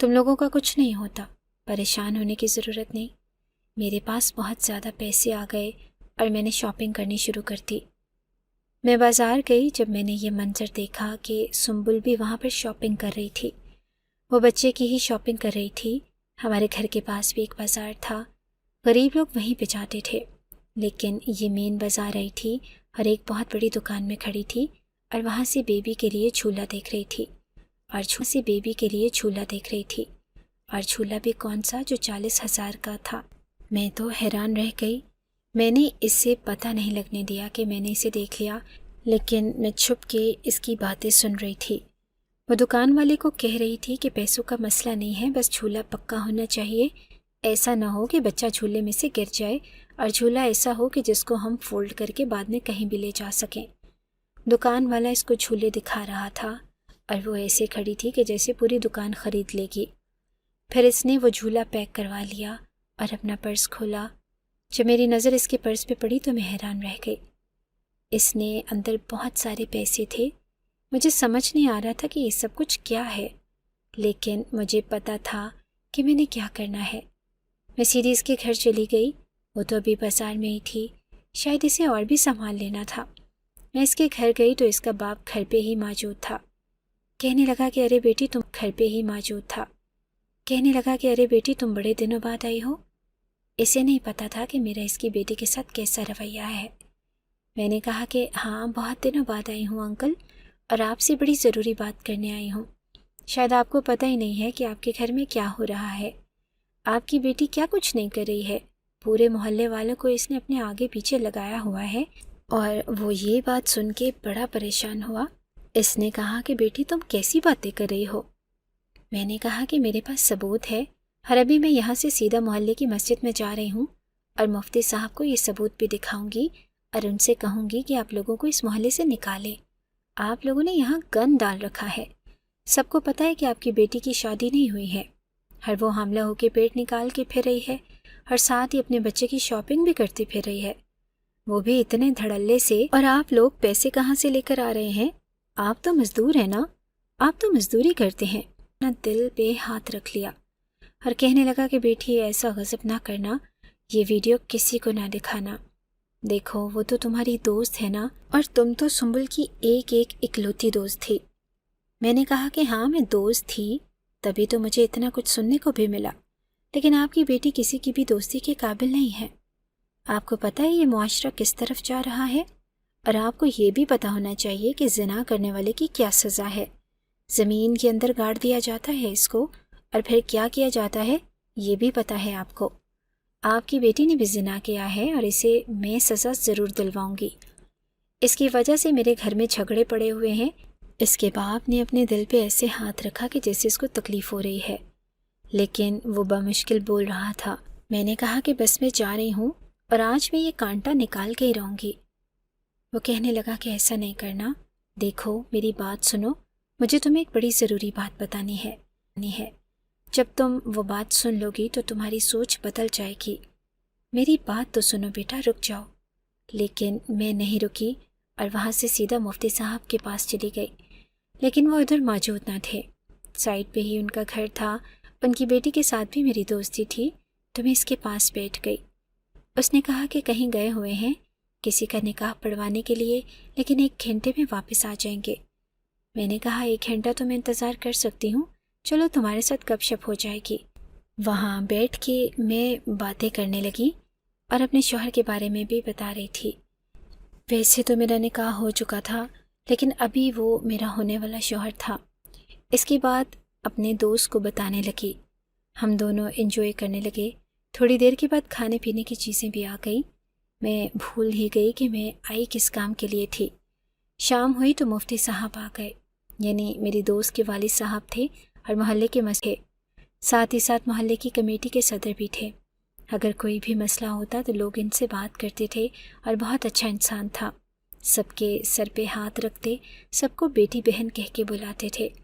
تم لوگوں کا کچھ نہیں ہوتا، پریشان ہونے کی ضرورت نہیں۔ میرے پاس بہت زیادہ پیسے آ گئے اور میں نے شاپنگ کرنی شروع کر دی۔ میں بازار گئی، جب میں نے یہ منظر دیکھا کہ سنبل بھی وہاں پر شاپنگ کر رہی تھی، وہ بچے کی ہی شاپنگ کر رہی تھی، हमारे घर के पास भी एक बाज़ार था, गरीब लोग वहीं पे जाते थे, लेकिन ये मेन बाज़ार आई थी और एक बहुत बड़ी दुकान में खड़ी थी और वहाँ से बेबी के लिए झूला देख रही थी और झूला भी कौन सा, जो 40,000 का था। मैं तो हैरान रह गई। मैंने इससे पता नहीं लगने दिया कि मैंने इसे देख लिया, लेकिन मैं छुप के इसकी बातें सुन रही थी। वो दुकान वाले को कह रही थी कि पैसों का मसला नहीं है, बस झूला पक्का होना चाहिए। ऐसा ना हो कि बच्चा झूले में से गिर जाए, और झूला ऐसा हो कि जिसको हम फोल्ड करके बाद में कहीं भी ले जा सकें। दुकान वाला इसको झूले दिखा रहा था और वो ऐसे खड़ी थी कि जैसे पूरी दुकान ख़रीद लेगी। फिर इसने वो झूला पैक करवा लिया और अपना पर्स खोला। जब मेरी नज़र इसके पर्स पे पड़ी तो मैं हैरान रह गई। इसने अंदर बहुत सारे पैसे थे। मुझे समझ नहीं आ रहा था कि ये सब कुछ क्या है, लेकिन मुझे पता था कि मैंने क्या करना है। मैं सीधी इसके घर चली गई। वो तो अभी बाज़ार में ही थी, शायद इसे और भी सामान लेना था। मैं इसके घर गई तो इसका बाप घर पे ही मौजूद था। कहने लगा कि अरे बेटी तुम बड़े दिनों बाद आई हो। इसे नहीं पता था कि मेरा इसकी बेटी के साथ कैसा रवैया है। मैंने कहा कि हाँ, बहुत दिनों बाद आई हूँ अंकल, और आपसे बड़ी ज़रूरी बात करने आई हूँ। शायद आपको पता ही नहीं है कि आपके घर में क्या हो रहा है। आपकी बेटी क्या कुछ नहीं कर रही है। पूरे मोहल्ले वालों को इसने अपने आगे पीछे लगाया हुआ है। और वो ये बात सुन के बड़ा परेशान हुआ। इसने कहा कि बेटी तुम कैसी बातें कर रही हो। मैंने कहा कि मेरे पास सबूत है, और अभी मैं यहाँ से सीधा मोहल्ले की मस्जिद में जा रही हूँ और मुफ्ती साहब को ये सबूत भी दिखाऊंगी और उनसे कहूँगी कि आप लोगों को इस मोहल्ले से निकालें। आप लोगों ने यहाँ गन डाल रखा है। सबको पता है कि आपकी बेटी की शादी नहीं हुई है, और वो हामला होकर पेट निकाल के फिर रही है, और साथ ही अपने बच्चे की शॉपिंग भी करती फिर रही है, वो भी इतने धड़ल्ले से। और आप लोग पैसे कहाँ से लेकर आ रहे हैं? आप तो मजदूर हैं ना, आप तो मजदूरी करते हैं। अपना दिल पे हाथ रख लिया और कहने लगा कि बेटी ऐसा गज़ब ना करना, ये वीडियो किसी को ना दिखाना। देखो, वो तो तुम्हारी दोस्त है ना, और तुम तो सुंबुल की एक इकलौती दोस्त थी। मैंने कहा कि हाँ, मैं दोस्त थी, तभी तो मुझे इतना कुछ सुनने को भी मिला, लेकिन आपकी बेटी किसी की भी दोस्ती के काबिल नहीं है। आपको पता है ये मुआशरा किस तरफ जा रहा है, और आपको ये भी पता होना चाहिए कि ज़िना करने वाले की क्या सज़ा है। ज़मीन के अंदर गाड़ दिया जाता है इसको, और फिर क्या किया जाता है ये भी पता है आपको। आपकी बेटी ने भी ज़िना किया है और इसे मैं सज़ा ज़रूर दिलवाऊंगी। इसकी वजह से मेरे घर में झगड़े पड़े हुए हैं। इसके बाप ने अपने दिल पे ऐसे हाथ रखा कि जैसे इसको तकलीफ़ हो रही है, लेकिन वो बमुश्किल बोल रहा था। मैंने कहा कि बस मैं जा रही हूँ और आज मैं ये कांटा निकाल के ही रहूँगी। वो कहने लगा कि ऐसा नहीं करना, देखो मेरी बात सुनो, मुझे तुम्हें एक बड़ी ज़रूरी बात बतानी है। जब तुम वो बात सुन लोगी तो तुम्हारी सोच बदल जाएगी। मेरी बात तो सुनो बेटा, रुक जाओ। लेकिन मैं नहीं रुकी और वहाँ से सीधा मुफ्ती साहब के पास चली गई, लेकिन वो उधर मौजूद ना थे। साइड पे ही उनका घर था। उनकी बेटी के साथ भी मेरी दोस्ती थी, तो मैं इसके पास बैठ गई। उसने कहा कि कहीं गए हुए हैं किसी का निकाह पढ़वाने के लिए, लेकिन 1 घंटे में वापस आ जाएंगे। मैंने कहा 1 घंटा तो मैं इंतज़ार कर सकती हूँ, चलो तुम्हारे साथ गपशप हो जाएगी। वहाँ बैठ के मैं बातें करने लगी और अपने शौहर के बारे में भी बता रही थी। वैसे तो मेरा निकाह हो चुका था, लेकिन अभी वो मेरा होने वाला शौहर था। इसके बाद अपने दोस्त को बताने लगी। हम दोनों एंजॉय करने लगे। थोड़ी देर के बाद खाने पीने की चीज़ें भी आ गई। मैं भूल ही गई कि मैं आई किस काम के लिए थी। शाम हुई तो मुफ्ती साहब आ गए, यानी मेरी दोस्त के वालिद साहब थे और मोहल्ले के मसले, साथ ही साथ मोहल्ले की कमेटी के सदर भी थे। अगर कोई भी मसला होता तो लोग इनसे बात करते थे, और बहुत अच्छा इंसान था। सबके सर पे हाथ रखते, सबको बेटी बहन कह के बुलाते थे।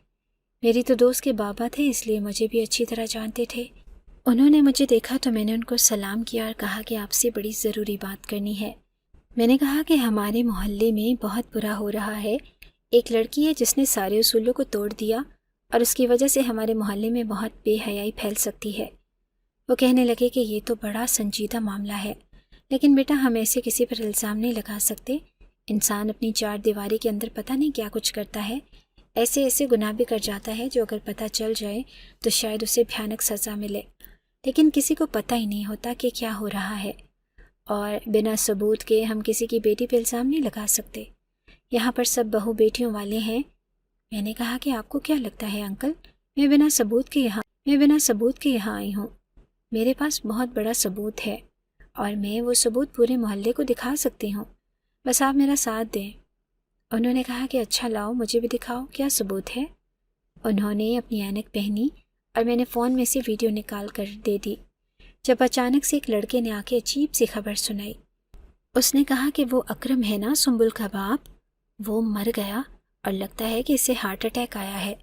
मेरी तो दोस्त के बाबा थे, इसलिए मुझे भी अच्छी तरह जानते थे। उन्होंने मुझे देखा तो मैंने उनको सलाम किया और कहा कि आपसे बड़ी ज़रूरी बात करनी है। मैंने कहा कि हमारे मोहल्ले में बहुत बुरा हो रहा है। एक लड़की है जिसने सारे उसूलों को तोड़ दिया, और उसकी वजह से हमारे मोहल्ले में बहुत बेहयाई फैल सकती है। वो कहने लगे कि ये तो बड़ा संजीदा मामला है, लेकिन बेटा हम ऐसे किसी पर इल्ज़ाम नहीं लगा सकते। इंसान अपनी 4 दीवारी के अंदर पता नहीं क्या कुछ करता है, ऐसे ऐसे गुनाह भी कर जाता है जो अगर पता चल जाए तो शायद उसे भयानक सज़ा मिले। لیکن کسی کو پتہ ہی نہیں ہوتا کہ کیا ہو رہا ہے، اور بنا ثبوت کے ہم کسی کی بیٹی پہ الزام نہیں لگا سکتے۔ یہاں پر سب بہو بیٹیوں والے ہیں۔ میں نے کہا کہ آپ کو کیا لگتا ہے انکل، میں بنا ثبوت کے یہاں آئی ہوں؟ میرے پاس بہت بڑا ثبوت ہے اور میں وہ ثبوت پورے محلے کو دکھا سکتی ہوں، بس آپ میرا ساتھ دیں۔ انہوں نے کہا کہ اچھا لاؤ مجھے بھی دکھاؤ کیا ثبوت ہے۔ انہوں نے اپنی اینک پہنی اور میں نے فون میں سے ویڈیو نکال کر دے دی، جب اچانک سے ایک لڑکے نے آ کے عجیب سی خبر سنائی۔ اس نے کہا کہ وہ اکرم ہے نا، سنبل کا باپ، وہ مر گیا اور لگتا ہے کہ اسے ہارٹ اٹیک آیا ہے۔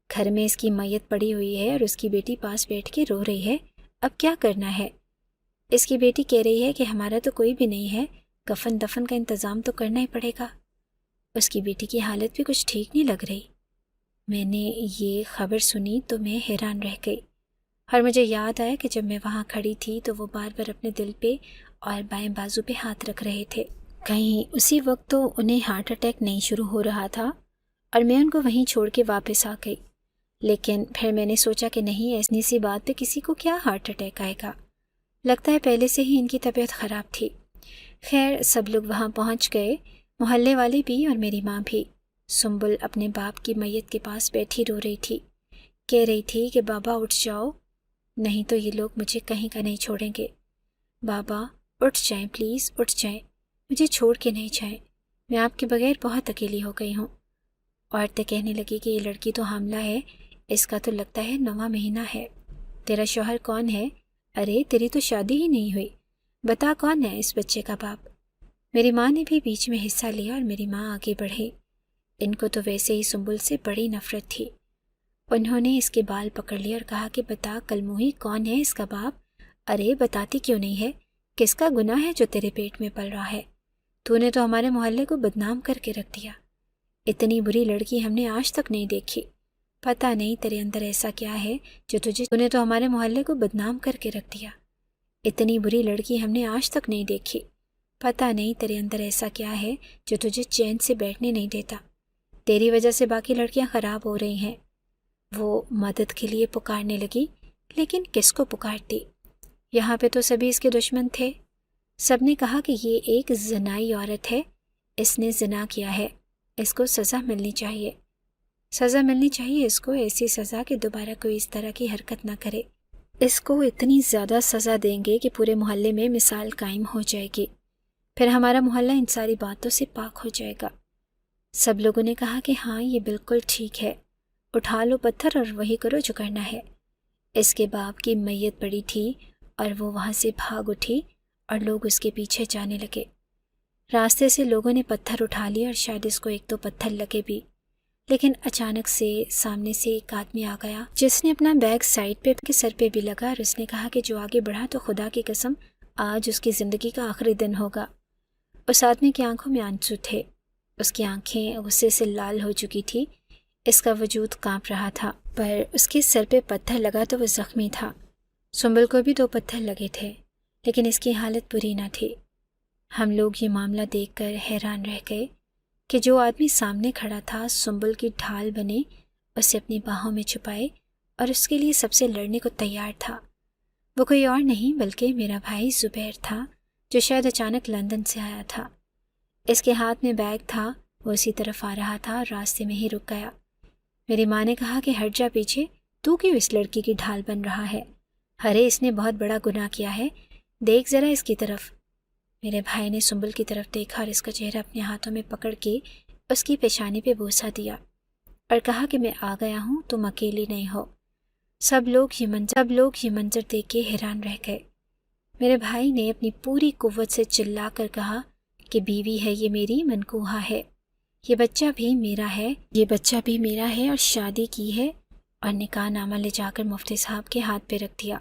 گھر میں اس کی میت پڑی ہوئی ہے اور اس کی بیٹی پاس بیٹھ کے رو رہی ہے۔ اب کیا کرنا ہے؟ اس کی بیٹی کہہ رہی ہے کہ ہمارا تو کوئی بھی نہیں ہے، کفن دفن کا انتظام تو کرنا ہی پڑے گا۔ اس کی بیٹی کی حالت بھی کچھ ٹھیک نہیں لگ رہی۔ میں نے یہ خبر سنی تو میں حیران رہ گئی، اور مجھے یاد آیا کہ جب میں وہاں کھڑی تھی تو وہ بار بار اپنے دل پہ اور بائیں بازو پہ ہاتھ رکھ رہے تھے۔ کہیں اسی وقت تو انہیں ہارٹ اٹیک نہیں شروع ہو رہا تھا اور میں ان کو وہیں چھوڑ کے واپس آ گئی۔ لیکن پھر میں نے سوچا کہ نہیں، ایسی سی بات پہ کسی کو کیا ہارٹ اٹیک آئے گا، لگتا ہے پہلے سے ہی ان کی طبیعت خراب تھی۔ خیر سب لوگ وہاں پہنچ گئے، محلے والے بھی اور میری ماں بھی۔ سنبل اپنے باپ کی میت کے پاس بیٹھی رو رہی تھی، کہہ رہی تھی کہ بابا اٹھ جاؤ، نہیں تو یہ لوگ مجھے کہیں کا نہیں چھوڑیں گے۔ بابا اٹھ جائیں، پلیز اٹھ جائیں، مجھے چھوڑ کے نہیں جائیں، میں آپ کے بغیر بہت اکیلی ہو گئی ہوں۔ عورتیں کہنے لگی کہ یہ لڑکی تو حاملہ ہے، اس کا تو لگتا ہے 9واں مہینہ ہے۔ تیرا شوہر کون ہے؟ ارے تیری تو شادی ہی نہیں ہوئی، بتا کون ہے اس بچے کا باپ؟ میری ماں نے بھی بیچ میں حصہ لیا اور میری ماں آگے بڑھی۔ ان کو تو ویسے ہی سنبل سے بڑی نفرت تھی۔ انہوں نے اس کے بال پکڑ لیے اور کہا کہ بتا کلموہی، کون ہے اس کا باپ؟ ارے بتاتی کیوں نہیں ہے؟ کس کا گناہ ہے جو تیرے پیٹ میں پل رہا ہے؟ تو نے تو ہمارے محلے کو بدنام کر کے رکھ دیا۔ اتنی بری لڑکی ہم نے آج تک نہیں دیکھی۔ پتہ نہیں تیرے اندر ایسا کیا ہے جو تو نے تو ہمارے محلے کو بدنام کر کے رکھ دیا۔ اتنی بری لڑکی ہم نے آج تک نہیں دیکھی۔ پتہ نہیں تیرے اندر ایسا کیا ہے جو تجھے چین سے بیٹھنے نہیں دیتا۔ تیری وجہ سے باقی لڑکیاں خراب ہو رہی ہیں۔ وہ مدد کے لیے پکارنے لگی، لیکن کس کو پکارتی؟ یہاں پہ تو سبھی اس کے دشمن تھے۔ سب نے کہا کہ یہ ایک زنائی عورت ہے، اس نے زنا کیا ہے، اس کو سزا ملنی چاہیے۔ سزا ملنی چاہیے اس کو، ایسی سزا کہ دوبارہ کوئی اس طرح کی حرکت نہ کرے۔ اس کو اتنی زیادہ سزا دیں گے کہ پورے محلے میں مثال قائم ہو جائے گی، پھر ہمارا محلہ ان ساری باتوں سے پاک ہو جائے گا۔ سب لوگوں نے کہا کہ ہاں یہ بالکل ٹھیک ہے، اٹھا لو پتھر اور وہی کرو جو کرنا ہے۔ اس کے باپ کی میت پڑی تھی اور وہ وہاں سے بھاگ اٹھی اور لوگ اس کے پیچھے جانے لگے۔ راستے سے لوگوں نے پتھر اٹھا لیے اور شاید اس کو 1-2 پتھر لگے بھی، لیکن اچانک سے سامنے سے ایک آدمی آ گیا جس نے اپنا بیگ سائڈ پہ کے سر پہ بھی لگا، اور اس نے کہا کہ جو آگے بڑھا تو خدا کی قسم آج اس کی زندگی کا آخری دن ہوگا۔ اس آدمی کی آنکھوں میں آنسو تھے، اس کی آنکھیں غصے سے لال ہو چکی تھی، اس کا وجود کانپ رہا تھا، پر اس کے سر پہ پتھر لگا تو وہ زخمی تھا۔ سنبل کو بھی 2 پتھر لگے تھے، لیکن اس کی حالت بری نہ تھی۔ ہم لوگ یہ معاملہ دیکھ کر حیران رہ گئے کہ جو آدمی سامنے کھڑا تھا سنبل کی ڈھال بنے، اسے اپنی باہوں میں چھپائے اور اس کے لیے سب سے لڑنے کو تیار تھا، وہ کوئی اور نہیں بلکہ میرا بھائی زبیر تھا، جو شاید اچانک لندن سے آیا تھا۔ اس کے ہاتھ میں بیگ تھا، وہ اسی طرف آ رہا تھا اور راستے میں ہی رک گیا۔ میری ماں نے کہا کہ ہٹ جا پیچھے، تو کیوں اس لڑکی کی ڈھال بن رہا ہے؟ ارے اس نے بہت بڑا گناہ کیا ہے، دیکھ ذرا اس کی طرف۔ میرے بھائی نے سنبل کی طرف دیکھا اور اس کا چہرہ اپنے ہاتھوں میں پکڑ کے اس کی پیشانی پہ بوسہ دیا اور کہا کہ میں آ گیا ہوں، تم اکیلی نہیں ہو۔ سب لوگ یہ منظر دیکھ کے حیران رہ گئے۔ میرے بھائی نے اپنی پوری قوت سے چلا کر کہا کہ بیوی ہے یہ میری، منکوحہ ہے، یہ بچہ بھی میرا ہے اور شادی کی ہے، اور نکاح نامہ لے جا کر مفتی صاحب کے ہاتھ پہ رکھ دیا۔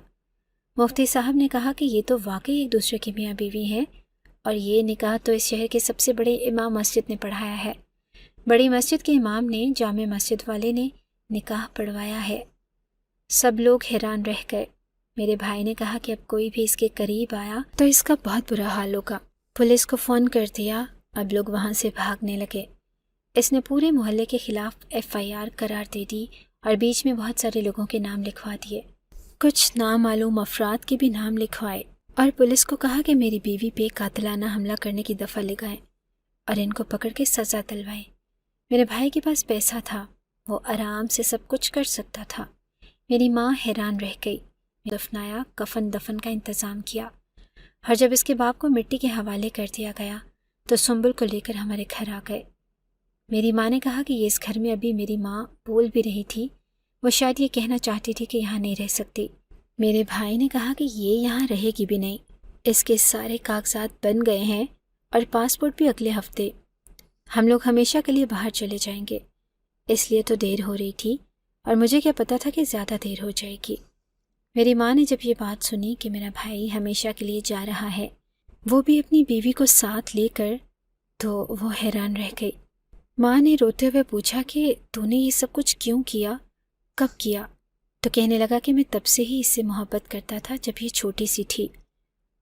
مفتی صاحب نے کہا کہ یہ تو واقعی ایک دوسرے کی میاں بیوی ہیں، اور یہ نکاح تو اس شہر کے سب سے بڑے امام مسجد نے پڑھایا ہے، بڑی مسجد کے امام نے، جامع مسجد والے نے نکاح پڑھوایا ہے۔ سب لوگ حیران رہ گئے۔ میرے بھائی نے کہا کہ اب کوئی بھی اس کے قریب آیا تو اس کا بہت برا حال ہوگا۔ پولیس کو فون کر دیا، اب لوگ وہاں سے بھاگنے لگے۔ اس نے پورے محلے کے خلاف FIR قرار دے دی اور بیچ میں بہت سارے لوگوں کے نام لکھوا دیے۔ कुछ नामालूम अफराद के भी नाम लिखवाए और पुलिस को कहा कि मेरी बीवी पे कातिलाना हमला करने की दफ़ा लगाएं और इनको पकड़ के सज़ा दिलवाएं। मेरे भाई के पास पैसा था, वो आराम से सब कुछ कर सकता था। मेरी माँ हैरान रह गई। दफनाया, कफन दफन का इंतज़ाम किया और जब इसके बाप को मिट्टी के हवाले कर दिया गया तो सुंबुल को लेकर हमारे घर आ गए। मेरी माँ ने कहा कि ये इस घर में अभी मेरी माँ बोल भी रही थी, वो शायद ये कहना चाहती थी कि यहाँ नहीं रह सकती। मेरे भाई ने कहा कि ये यहाँ रहेगी भी नहीं, इसके सारे कागजात बन गए हैं और पासपोर्ट भी अगले हफ्ते। हम लोग हमेशा के लिए बाहर चले जाएंगे, इसलिए तो देर हो रही थी और मुझे क्या पता था कि ज़्यादा देर हो जाएगी। मेरी माँ ने जब ये बात सुनी कि मेरा भाई हमेशा के लिए जा रहा है, वो भी अपनी बीवी को साथ लेकर, तो वो हैरान रह गई। माँ ने रोते हुए पूछा कि तूने ये सब कुछ क्यों किया, कब किया? तो कहने लगा कि मैं तब से ही इससे मोहब्बत करता था जब ये छोटी सी थी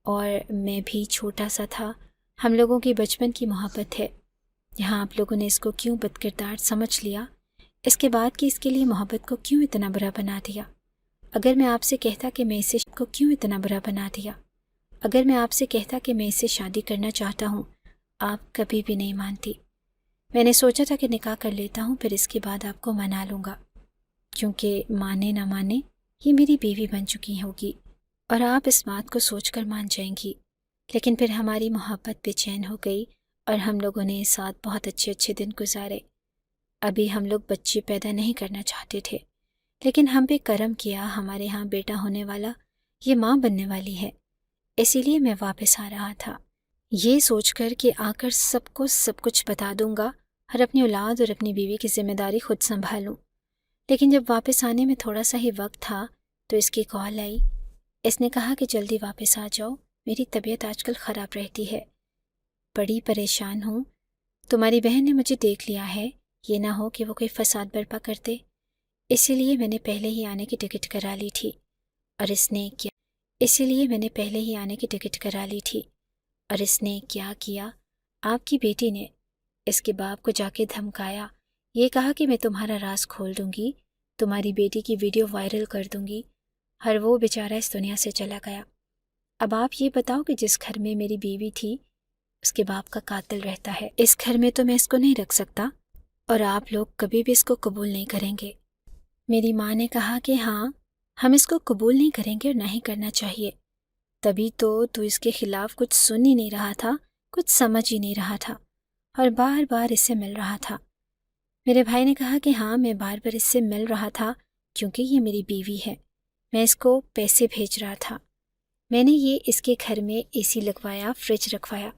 और मैं भी छोटा सा था। हम लोगों की बचपन की मोहब्बत है। यहाँ आप लोगों ने इसको क्यों बदकिरदार समझ लिया, इसके बाद कि इसके लिए मोहब्बत को क्यों इतना बुरा बना दिया? अगर मैं आपसे कहता कि मैं इसे को क्यों इतना बुरा बना दिया? अगर मैं आपसे कहता कि मैं इससे शादी करना चाहता हूँ, आप कभी भी नहीं मानती। मैंने सोचा था कि निकाह कर लेता हूँ, फिर इसके बाद आपको मना लूँगा, क्योंकि माने ना माने ये मेरी बीवी बन चुकी होगी और आप इस बात को सोचकर मान जाएंगी। लेकिन फिर हमारी मोहब्बत बेचैन हो गई और हम लोगों ने साथ बहुत अच्छे दिन गुजारे। अभी हम लोग बच्चे पैदा नहीं करना चाहते थे, लेकिन हम पे करम किया, हमारे यहाँ बेटा होने वाला, ये माँ बनने वाली है। इसीलिए मैं वापस आ रहा था, ये सोचकर कि आकर सबको सब कुछ बता दूंगा और अपनी औलाद और अपनी बीवी की जिम्मेदारी खुद संभालूं। लेकिन जब वापस आने में थोड़ा सा ही वक्त था तो इसकी कॉल आई। इसने कहा कि जल्दी वापस आ जाओ, मेरी तबीयत आजकल ख़राब रहती है, बड़ी परेशान हूँ। तुम्हारी बहन ने मुझे देख लिया है, ये ना हो कि वो कोई फसाद बर्पा कर दे, इसीलिए मैंने पहले ही आने की टिकट करा ली थी। और इसने क्या किया, आपकी बेटी ने इसके बाप को जाके धमकाया, ये कहा कि मैं तुम्हारा राज खोल दूंगी, तुम्हारी बेटी की वीडियो वायरल कर दूंगी, और वो बेचारा इस दुनिया से चला गया। अब आप ये बताओ कि जिस घर में मेरी बीवी थी उसके बाप का कातिल रहता है, इस घर में तो मैं इसको नहीं रख सकता और आप लोग कभी भी इसको कबूल नहीं करेंगे। मेरी माँ ने कहा कि हाँ, हम इसको कबूल नहीं करेंगे और नहीं करना चाहिए। तभी तो तू इसके खिलाफ कुछ सुन ही नहीं रहा था, कुछ समझ ही नहीं रहा था और बार बार इससे मिल रहा था। मेरे भाई ने कहा कि हाँ, मैं बार बार इससे मिल रहा था क्योंकि ये मेरी बीवी है, मैं इसको पैसे भेज रहा था। मैंने ये इसके घर में एसी लगवाया, फ्रिज रखवाया,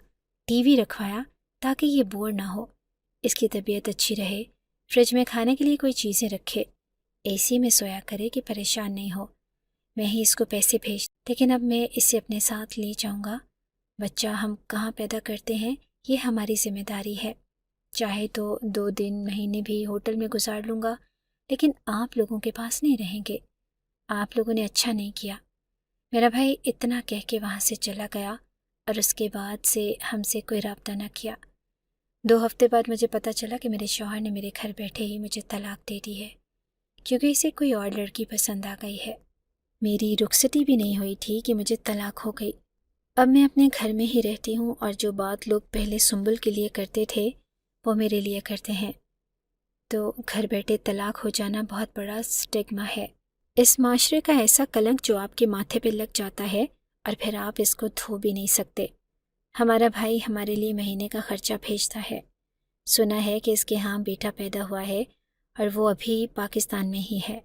टीवी रखवाया ताकि ये बोर ना हो, इसकी तबीयत अच्छी रहे, फ्रिज में खाने के लिए कोई चीज़ें रखे, एसी में सोया करे कि परेशान नहीं हो। मैं ही इसको पैसे भेज, लेकिन अब मैं इसे अपने साथ ले जाऊंगा। बच्चा हम कहाँ पैदा करते हैं ये हमारी जिम्मेदारी है। चाहे तो 2 दिन महीने भी होटल में गुजार लूँगा, लेकिन आप लोगों के पास नहीं रहेंगे। आप लोगों ने अच्छा नहीं किया। मेरा भाई इतना कह के वहाँ से चला गया और उसके बाद से हमसे कोई राब्ता ना किया। 2 हफ्ते बाद मुझे पता चला कि मेरे शौहर ने मेरे घर बैठे ही मुझे तलाक दे दी है, क्योंकि इसे कोई और लड़की पसंद आ गई है। मेरी रुखसती भी नहीं हुई थी कि मुझे तलाक हो गई। अब मैं अपने घर में ही रहती हूँ और जो बात लोग पहले सुंबुल के लिए करते थे वो मेरे लिए करते हैं। तो घर बैठे तलाक हो जाना बहुत बड़ा स्टिग्मा है। इस माशरे का ऐसा कलंक जो आपके माथे पे लग जाता है और फिर आप इसको धो भी नहीं सकते। हमारा भाई हमारे लिए महीने का खर्चा भेजता है। सुना है कि इसके यहाँ बेटा पैदा हुआ है और वो अभी पाकिस्तान में ही है,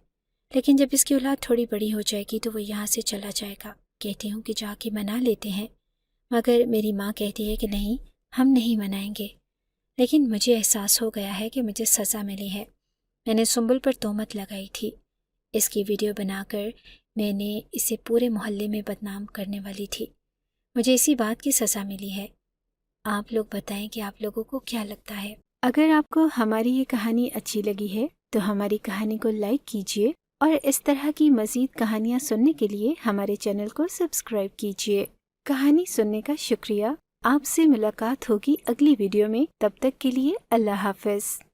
लेकिन जब इसकी औलाद थोड़ी बड़ी हो जाएगी तो वो यहाँ से चला जाएगा। कहती हूँ कि जाके मना लेते हैं, मगर मेरी माँ कहती है कि नहीं, हम नहीं मनाएंगे। लेकिन मुझे एहसास हो गया है कि मुझे सज़ा मिली है। मैंने सुंबुल पर तोहमत लगाई थी। इसकी वीडियो बनाकर मैंने इसे पूरे मोहल्ले में बदनाम करने वाली थी। मुझे इसी बात की सज़ा मिली है। आप लोग बताएं कि आप लोगों को क्या लगता है। अगर आपको हमारी ये कहानी अच्छी लगी है तो हमारी कहानी को लाइक कीजिए और इस तरह की मज़ीद कहानियाँ सुनने के लिए हमारे चैनल को सब्सक्राइब कीजिए। कहानी सुनने का शुक्रिया। आपसे मुलाकात होगी अगली वीडियो में। तब तक के लिए अल्लाह हाफ़िज़।